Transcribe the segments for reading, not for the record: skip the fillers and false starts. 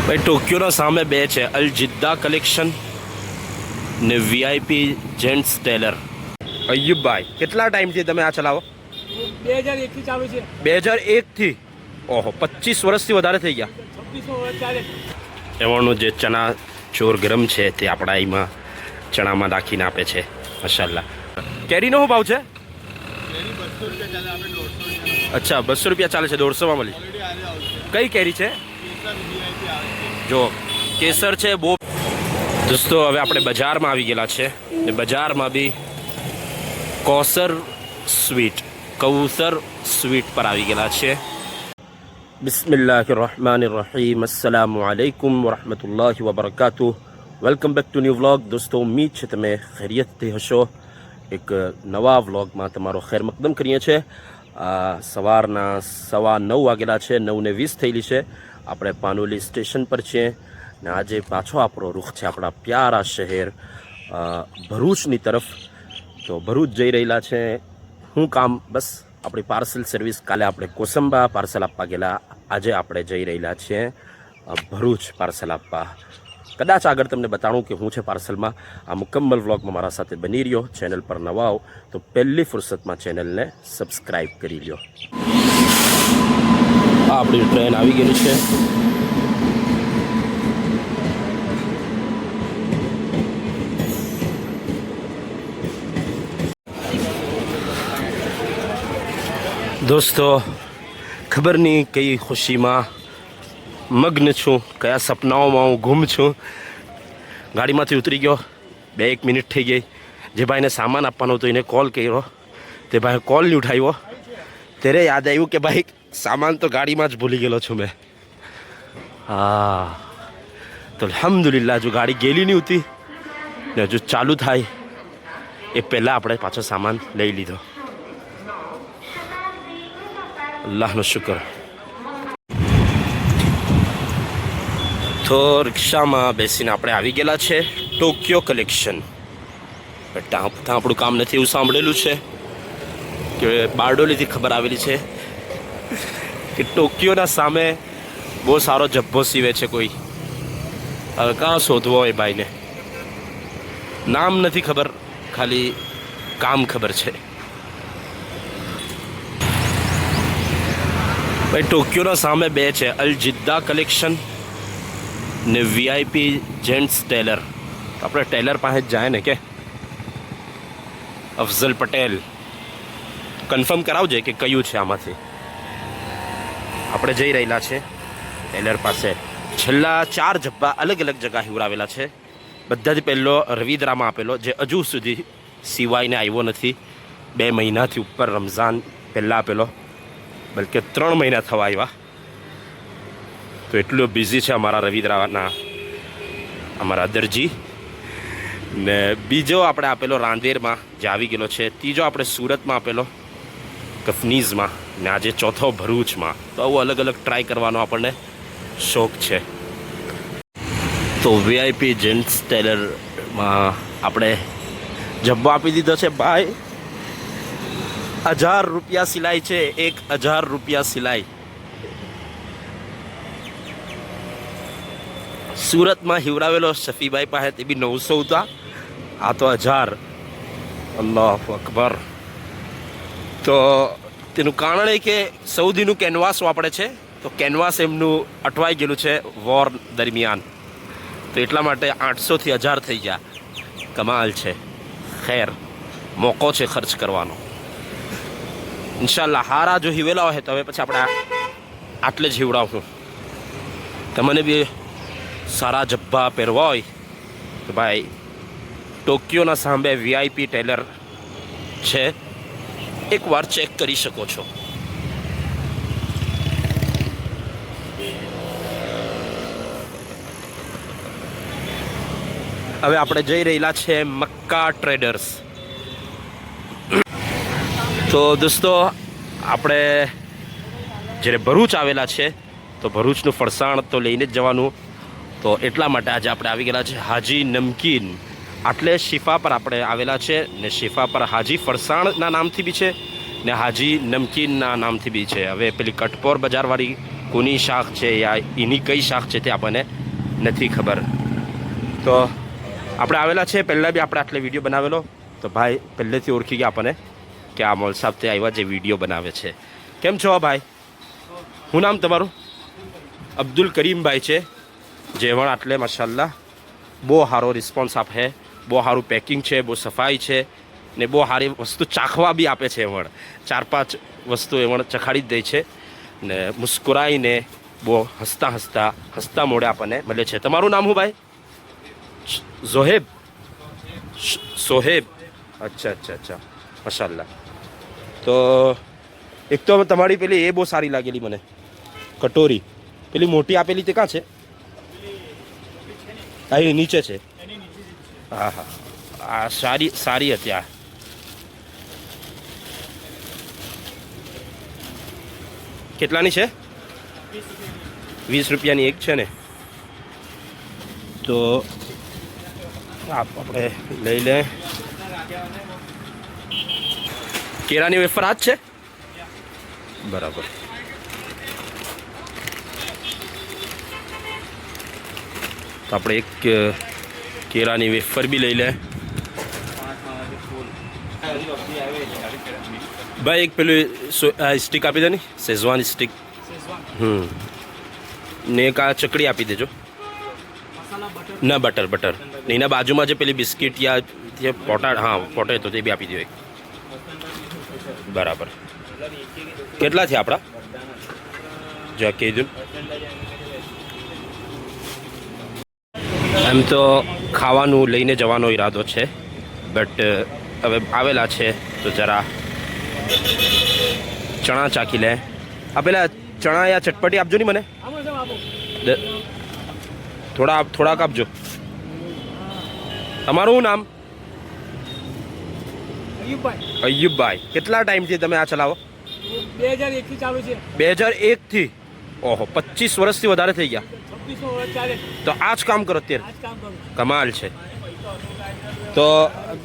ભાઈ ટોક્યોના સામે બે છે, અલ જિદ્દા કલેક્શન ને વીઆઈપી જેન્ટ્સ ટેલર. અયુબભાઈ, કેટલા ટાઈમથી તમે આ ચલાવો? 2001 થી ચાલુ છે. 2001 થી? ઓહો, 25 વર્ષથી વધારે થઈ ગયા. 26 વર્ષ ચાલે. એવાનું જે ચણા ચોર ગરમ છે તે આપણા એમાં ચણામાં નાખીને આપે છે. માશાલ્લાહ. કેરીનો શું ભાવ છે? અચ્છા, 200 રૂપિયા ચાલે છે. 150માં મળી. કઈ કેરી છે? જો કેસર છે બહુ. દોસ્તો હવે આપણે બજારમાં આવી ગયેલા છે ને બજારમાં બી કૌસર સ્વીટ પર આવી ગયેલા છે. બિસ્મિલ્લાહિર્રહમાનિર્રહીમ. અસ્સલામુ અલૈકુમ વરહમતુલ્લાહિ વબરકાતુહ. Welcome back to new vlog. દોસ્તો ઉમ્મીદ છે તમે ખૈરિયતથી હશો. એક નવા વ્લોગમાં તમારો ખૈર મકદમ કરીએ છીએ. સવારના 9:15 વાગેલા છે, 9:20 થયેલી છે. આપણે પાનોલી સ્ટેશન પર છીએ ને આજે પાછો આપણો રૂખ છે આપણા પ્યારા શહેર ભરૂચની તરફ. તો ભરૂચ જઈ રહેલા છે. શું કામ? બસ આપણી પાર્સલ સર્વિસ. કાલે આપણે કોસંબા પાર્સલ આપવા ગયેલા, આજે આપણે જઈ રહેલા છીએ ભરૂચ પાર્સલ આપવા. કદાચ આગળ તમને બતાડું કે હું છે પાર્સલમાં. આ મુકમ્મલ વ્લોગમાં મારા સાથે બની રહ્યો. ચેનલ પર નવા આવો તો પહેલી ફુરસતમાં ચેનલને સબસ્ક્રાઈબ કરી લ્યો. આ આપણી ટ્રેન આવી ગયેલી છે. દોસ્તો ખબર નહીં કઈ ખુશીમાં મગ્ન છું, કયા સપનાઓમાં હું ગુમ છું. ગાડીમાંથી ઉતરી ગયો, 2-1 મિનિટ થઈ ગઈ. જે ભાઈને સામાન આપવાનો હતો એને કોલ કર્યો, તે ભાઈ કોલ નહીં ઉઠાવ્યો. ત્યારે યાદ આવ્યું કે ભાઈ સામાન તો ગાડીમાં જ ભૂલી ગયેલો છું મેં. હા, તો અલ્હમ્દુલિલ્લાહ જો ગાડી ગયેલી નહીં હતી ને હજુ ચાલુ થાય એ પહેલાં આપણે પાછો સામાન લઈ લીધો. અલ્લાહનો શુક્ર. તો રિક્ષામાં બેસીને આપણે આવી ગયેલા છે ટોક્યો કલેક્શન. ત્યાં આપણું કામ નથી એવું સાંભળેલું છે કે બારડોલીથી ખબર આવેલી છે કે ટોક્યોના સામે બહુ સારો જબ્બો સીવે છે કોઈ. હવે કાં શોધવો હોય ભાઈને? નામ નથી ખબર, ખાલી કામ ખબર છે. ભાઈ ટોક્યોના સામે બે છે, અલ જિદ્દા કલેક્શન ને વીઆઈપી જેન્ટ્સ ટેલર. આપણે ટેલર પાસે જ જાય ને કે અફઝલ પટેલ કન્ફર્મ કરાવજે કે કયું છે આમાંથી. આપણે જઈ રહેલા છે ટેલર પાસે. છેલ્લા 4 જબ્બા અલગ અલગ જગ્યા હિવડાવેલા છે. બધાથી પહેલો રવિદ્રામાં આપેલો, જે હજુ સુધી સિવાયને આવ્યો નથી. 2 મહિનાથી ઉપર રમઝાન પહેલાં આપેલો, બલકે 3 મહિના થવા આવ્યા. તો એટલું બિઝી છે અમારા રવિદ્રાના અમારા દરજી. ને બીજો આપણે આપેલો રાંદેરમાં જે આવી ગયેલો છે. ત્રીજો આપણે સુરતમાં આપેલો કફનીઝમાં, ને આજે ચોથો ભરૂચમાં. તો આવું અલગ અલગ ટ્રાય કરવાનો આપણને શોખ છે. તો વીઆઈપી જેન્ટ્સ ટેલરમાં આપણે જબ્બો આપી દીધો છે ભાઈ. 1000 રૂપિયા સિલાઈ છે, 1000 રૂપિયા સિલાઈ. સુરતમાં હિવડાવેલો શફીભાઈ પાસે તે બી 900 હતા, આ તો 1000. અલ્લાહુ અકબર. તો તેનું કારણ એ કે સૌદીનું કેનવાસ વાપરે છે, તો કેનવાસ એમનું અટવાઈ ગયેલું છે વોર દરમિયાન. તો એટલા માટે 800 થી 1000 થઈ ગયા. કમાલ છે. ખેર, મોકો છે ખર્ચ કરવાનો. ઇન્શાલ્લાહ હારા જો હિવેલા હોય તો હવે પછી આપણે આટલે જ હિવડાવું. તમને બી સારા જબ્બા પહેરવા હોય તો ભાઈ ટોક્યોના સામે વીઆઈપી ટેલર છે, એકવાર ચેક કરી શકો છો. હવે આપણે જઈ રહેલા છે મક્કા ટ્રેડર્સ. તો દોસ્તો આપણે જ્યારે ભરૂચ આવેલા છે તો ભરૂચનું ફરસાણ તો લઈને જ જવાનું. તો એટલા માટે આજે આપણે આવી ગયેલા છે હાજી નમકીન. આટલે શિફા પર આપણે આવેલા છે ને શિફા પર હાજી ફરસાણના નામથી બી છે ને હાજી નમકીનના નામથી બી છે. હવે પેલી કટપોર બજારવાળી કોની શાખ છે યા એની કઈ શાખ છે તે આપણને નથી ખબર. તો આપણે આવેલા છે, પહેલાં બી આપણે આટલે વિડીયો બનાવેલો, તો ભાઈ પહેલેથી ઓળખી ગયા આપણને કે આ મોલ સાહેબ તે આવ્યા જે વિડીયો બનાવે છે. કેમ છો ભાઈ? શું નામ તમારું? અબ્દુલ કરીમભાઈ છે, જે પણ આટલે માશાલ્લાહ બહુ સારો રિસ્પોન્સ આપે, બહુ સારું પેકિંગ છે, બહુ સફાઈ છે ને બહુ સારી વસ્તુ ચાખવા બી આપે છે. એવણ 4-5 વસ્તુ એવણ ચખાડી જ દે છે ને મુસ્કુરાઈને બહુ હસતા મોડે આપણને મળે છે. તમારું નામ શું ભાઈ? ઝોહેબ? સોહેબ? અચ્છા માશાલ્લાહ. તો એક તો તમારી પેલી એ બહુ સારી લાગેલી મને, કટોરી. પેલી મોટી આપેલી તે કાં છે? અહીં નીચે છે. હા આ સારી હતી. આ કેટલાની છે? 20 રૂપિયાની એક છે ને. તો આપણે લઈ લે. કેળાની વેફર આ જ છે? બરાબર. તો આપણે એક કેળાની વેફર બી લઈ લે. ભાઈ એક પેલું સ્ટીક આપી દે ને, શેઝવાન સ્ટીક. ને એક આ ચકડી આપી દેજો. ના બટર ને એના બાજુમાં જે પેલી બિસ્કિટ યા જે પોટેટો તે બી આપી દો એક. બરાબર. કેટલા છે આપણા? જો કીધું. એમ તો ખાવાનું લઈને જવાનો ઈરાદો છે, બટ હવે આવેલા છે તો જરા ચણા ચાખી લે. આ પેલા ચણા યા ચટપટી આપજો ને મને. થોડાક આપજો. તમારું શું નામ? અયુબભાઈ. કેટલા ટાઈમથી તમે આ ચલાવો? 2001 થી ચાલુ છે. 2001 થી? ઓહો, 25 વર્ષથી વધારે થઈ ગયા. 26 વર્ષ ચાલે. તો આ જ કામ કરો અત્યારે? આજ કામ કરું. કમાલ છે. તો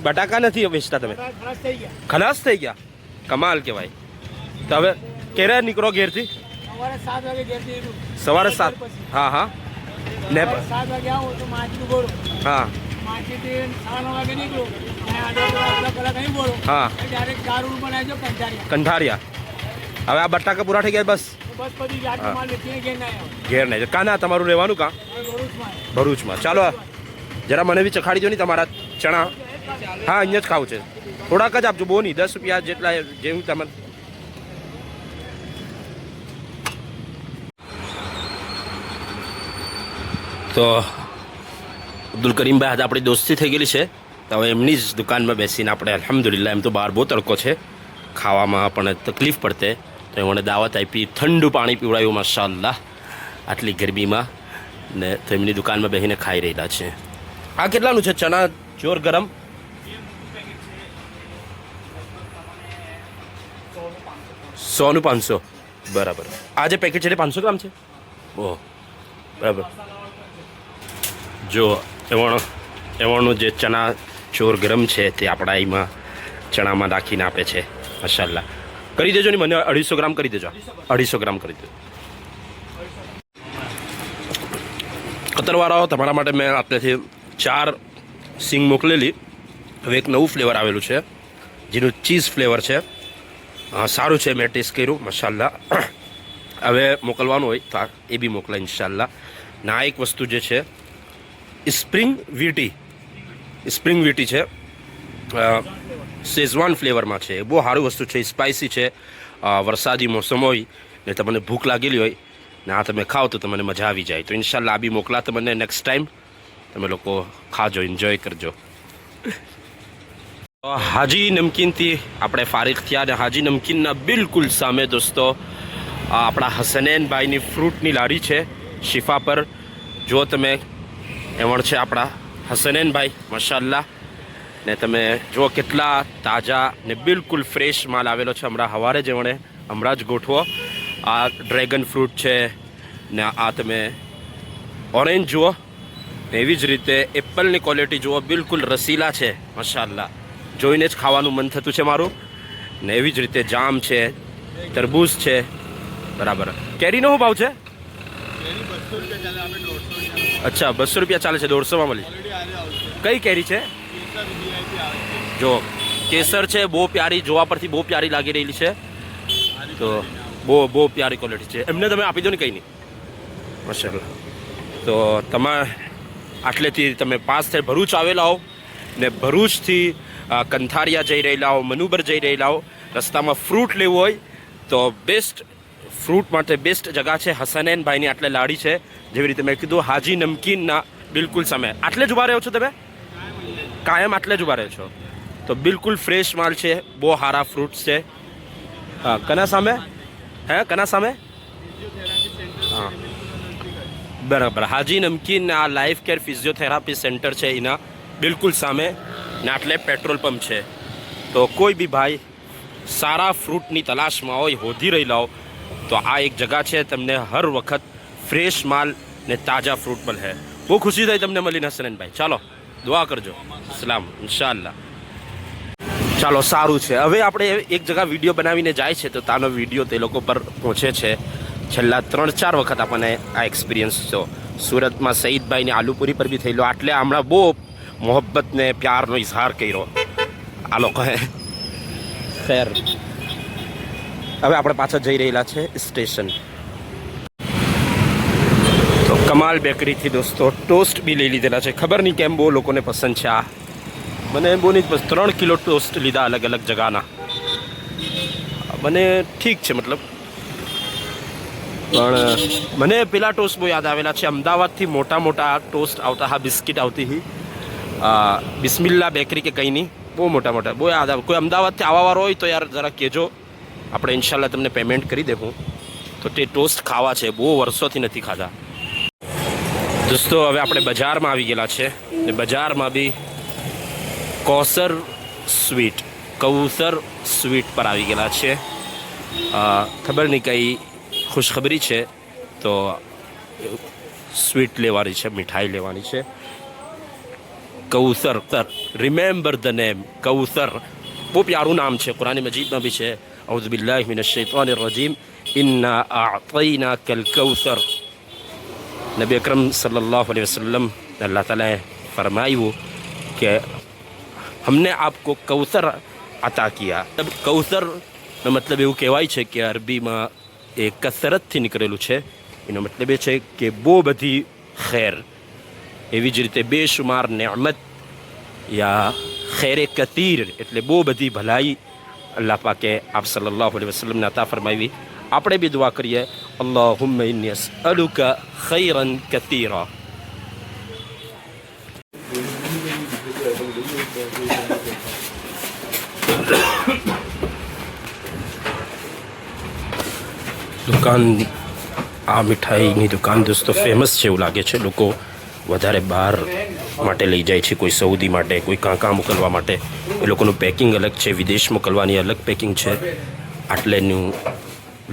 બટાકા નથી વેચતા તમે? ખલાસ થઈ ગયા. ખલાસ થઈ ગયા? કમાલ કહેવાય. તો હવે ક્યારે નીકળો ઘેરથી? સવારે 7 વાગે ઘેરથી નીકળું. સવારે 7? હા ને 7 વાગે આવું તો માછીનું બોલું. હા. માછીથી 9:30 વાગે નીકળું. અડધો કલાક અહીં બોલું. હા. ડાયરેક્ટ 4 રૂમ બનાવજો કંઠારિયા. હવે આ બટાકા પૂરા થઈ ગયા બસ? બસ પછી જાતનો માલ લેખીને ઘેર ના આવ્યો. ઘેર નહીં. કાં ના તમારું રહેવાનું કાં? ભરૂચમાં. ચાલો જરા મને બી ચખાડી દો ને તમારા ચણા. હા, અહીંયા જ ખાવું છે. થોડાક જ આપજો, બહુ નહીં. 10 રૂપિયા જેટલા જેવું તમે. તો અબ્દુલ કરીમભાઈ હાથે આપણી દોસ્તી થઈ ગયેલી છે. તો હવે એમની જ દુકાનમાં બેસીને આપણે અલ્હમ્દુલિલ્લાહ, એમ તો બહાર બહુ તડકો છે, ખાવામાં પણ તકલીફ પડતે, તો એમણે દાવત આપી, ઠંડુ પાણી પીવડાવ્યું માશાઅલ્લાહ આટલી ગરમીમાં, ને તો એમની દુકાનમાં બેસીને ખાઈ રહેલા છે. આ કેટલાનું છે ચણા ચોર ગરમ? 100 નું 500. બરાબર. આ જે પેકેટ છે તે 500 ગ્રામ છે? ઓહ બરાબર. જો એવણનું જે ચણા ચોર ગરમ છે તે આપણા એમાં ચણામાં નાખીને આપે છે માશાઅલ્લાહ. કરી દેજો ને મને 250 ગ્રામ કરી દેજો. 250 ગ્રામ કરી દેજો. કતરવાળાઓ તમારા માટે મેં આપણાથી 4 સિંગ મોકલેલી. હવે એક નવું ફ્લેવર આવેલું છે જેનું ચીઝ ફ્લેવર છે. સારું છે, મેં ટેસ્ટ કર્યું માશાઅલ્લાહ. હવે મોકલવાનું હોય તો એ બી મોકલાય ઇન્શાઅલ્લાહ. ને આ એક વસ્તુ જે છે સ્પ્રિંગ વીટી છે, શેઝવાન ફ્લેવરમાં છે. બહુ સારી વસ્તુ છે, સ્પાઇસી છે. વરસાદી મોસમ હોય ને તમને ભૂખ લાગેલી હોય ને આ તમે ખાઓ તો તમને મજા આવી જાય. તો ઇન્શાઅલ્લાહ આ બી મોકલા તમને નેક્સ્ટ ટાઈમ. તમે લોકો ખાજો, એન્જોય કરજો. હાજી નમકીનથી આપણે ફારિગ થયા અને હાજી નમકીનના બિલકુલ સામે દોસ્તો આપણા હસનૈનભાઈની ફ્રૂટની લારી છે શિફા પર. જો તમે એવણ છે આપણા હસનૈનભાઈ માશાઅલ્લાહ, ને તમે જુઓ કેટલા તાજા ને બિલકુલ ફ્રેશ માલ આવેલો છે. હમણાં જ ગોઠવો. આ ડ્રેગન ફ્રૂટ છે ને આ તમે ઓરેન્જ જુઓ, એવી જ રીતે એપલની ક્વોલિટી જુઓ, બિલકુલ રસીલા છે માશાઅલ્લાહ. જોઈને જ ખાવાનું મન થતું છે મારું. ને એવી જ રીતે જામ છે, તરબૂચ છે, બરાબર. કેરીનો શું ભાવ છે? અચ્છા, 200 રૂપિયા ચાલે છે, 150માં મળી. કઈ કેરી છે? જો કેસર છે, બહુ પ્યારી, જોવા પરથી બહુ પ્યારી લાગી રહેલી છે. તો બહુ પ્યારી ક્વોલિટી છે. એમને તમે આપી દો ને કંઈ નહીં. માશાલ્લાહ. તો તમે આટલેથી તમે પાસ થઈ ભરૂચ આવેલા હો ને ભરૂચથી કંથારિયા જઈ રહેલા હો, મનુબર જઈ રહેલા હો, રસ્તામાં ફ્રૂટ લેવું હોય તો બેસ્ટ ફ્રૂટ માટે બેસ્ટ જગા છે હસનૈન ભાઈની. આટલે લાડી છે, જેવી રીતે મેં કીધું હાજી નમકીનના બિલકુલ સામે. આટલે જ ઊભા રહ્યો છો તમે? કાયમ આટલે જ ઊભા રહ્યો છો? તો બિલકુલ ફ્રેશ માલ છે, બહુ સારા ફ્રૂટ્સ છે. હા, કના સામે? કના સામે? હા, બરાબર. હાજી નમકીન આ લાઈફ કેર ફિઝિયોથેરાપી સેન્ટર છે એના બિલકુલ સામે ને આટલે પેટ્રોલ પંપ છે. તો કોઈ બી ભાઈ સારા ફ્રૂટની તલાશમાં હોય, હોધી રહેલા હો, તો આ એક જગા છે. તમને હર વખત ફ્રેશ માલ ને તાજા ફ્રૂટ મળે. બહુ ખુશી થઈ તમને મળીને હસનૈનભાઈ. ચાલો દુઆ કરજો. સલામ, ઇન્શાઅલ્લાહ. ચાલો, સારું છે. હવે આપણે એક જગા વિડીયો બનાવીને જાય છે તો તાનો વિડીયો તે લોકો પર પહોંચે છે. છેલ્લા 3-4 વખત આપણને આ એક્સપિરિયન્સ છે. સુરતમાં સઈદભાઈને આલુપુરી પર બી થયેલો. આટલે હમણાં બહુ મોહબ્બત ને પ્યારનો ઇઝહાર કર્યો આ લોકોએ. ખેર, હવે આપણે પાછા જઈ રહેલા છે સ્ટેશન. તો કમાલ બેકરીથી દોસ્તો ટોસ્ટ બી લઈ લીધેલા છે. ખબર નહીં કેમ બહુ લોકોને પસંદ છે આ. મને બહુ નહીં, બસ 3 કિલો ટોસ્ટ લીધા અલગ અલગ જગાના. મને ઠીક છે મતલબ, પણ મને પેલા ટોસ્ટ બહુ યાદ આવેલા છે. અમદાવાદથી મોટા ટોસ્ટ આવતા, હા બિસ્કિટ આવતી બિસ્મિલ્લા બેકરી કે કંઈ નહીં, બહુ મોટા બહુ યાદ આવે. કોઈ અમદાવાદથી આવવાવાળો હોય તો યાર જરા કહેજો, આપણે ઇન્શાલ્લાહ તમને પેમેન્ટ કરી દેવું. તો તે ટોસ્ટ ખાવા છે, બહુ વર્ષોથી નથી ખાધા દોસ્તો. હવે આપણે બજારમાં આવી ગયેલા છે ને બજારમાં બી કૌસર સ્વીટ પર આવી ગયેલા છે. ખબર નહીં કંઈ ખુશખબરી છે તો સ્વીટ લેવાની છે, મીઠાઈ લેવાની છે. કૌસર, રિમેમ્બર ધ નેમ કૌસર. બહુ પ્યારું નામ છે, કુરાન મજીદમાં બી છે. અઉઝુ બિલ્લાહિ મિનશ શૈતાનિર રજીમ, ઇન્ના અઅતૈનાકલ કૌસર. નબી અકરમ સલ્લલ્લાહુ अलैहि वसल्लम અલ્લાહ તાલાએ ફરમાયું કે हमने आपको कौसर अता किया. કૌસરનો મતલબ એવું કહેવાય છે કે અરબીમાં એ કસરતથી નીકળેલું છે. એનો મતલબ એ છે કે બહુ બધી ખેર, એવી જ રીતે બેશુમાર નેમત યા ખેરે કતીર એટલે બહુ બધી ભલાઈ અલ્લાહ પાકે આપ સલ્લલ્લાહુ અલૈહિ વસલ્લમને અતા ફરમાવી. આપણે બી દુઆ કરીએ, અલ્લાહુમ્મા ઇન્ની અસઅલુકા ખૈરન કતીરા. દુકાન, આ મીઠાઈની દુકાન દોસ્તો ફેમસ છે એવું લાગે છે. લોકો વધારે બહાર માટે લઈ જાય છે, કોઈ સઉદી માટે, કોઈ કાંકા મોકલવા માટે. એ લોકોનું પેકિંગ અલગ છે, વિદેશ મોકલવાની અલગ પેકિંગ છે, આટલેનું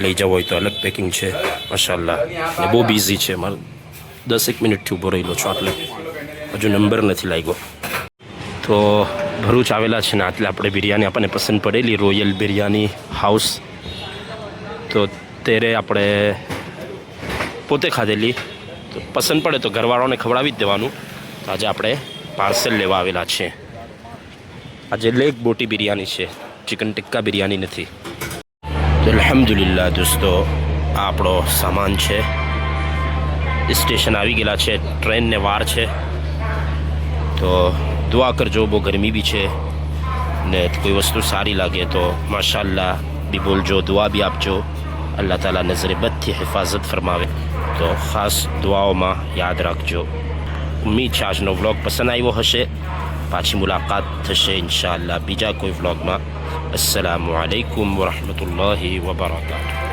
લઈ જવું હોય તો અલગ પેકિંગ છે. માશાલ્લાહ. ને બહુ બિઝી છે. મારે 10 મિનિટથી ઊભો રહેલો છું, આટલે હજુ નંબર નથી લાગ્યો. તો ભરૂચ આવેલા છે ને આટલે આપણે બિરયાની આપણને પસંદ પડેલી, રોયલ બિરયાની હાઉસ. તો ત્યારે આપણે પોતે ખાધેલી, તો પસંદ પડે તો ઘરવાળાને ખવડાવી જ દેવાનું. તો આજે આપણે પાર્સલ લેવા આવેલા છે. આજે લેગ બોટી બિરયાની છે, ચિકન ટિક્કા બિરયાની નથી. તો અલ્હમ્દુલિલ્લાહ દોસ્તો, આ આપણો સામાન છે. સ્ટેશન આવી ગયેલા છે, ટ્રેનને વાર છે. તો દુઆ કરજો, બહુ ગરમી બી છે ને કોઈ વસ્તુ સારી લાગે તો માશાલ્લાહ બી બોલજો, દુઆ બી આપજો. અલ્લાહ તાલા નજરે બદથી હિફાજત ફરમાવે. તો ખાસ દુઆઓમાં યાદ રાખજો. ઉમ્મીદ છે આજનો વ્લોગ પસંદ આવ્યો હશે. પાછી મુલાકાત થશે ઇન્શાઅલ્લાહ બીજા કોઈ વ્લોગમાં. અસ્સલામુ અલૈકુમ વરહમતુલ્લાહિ વબરકાતુહુ.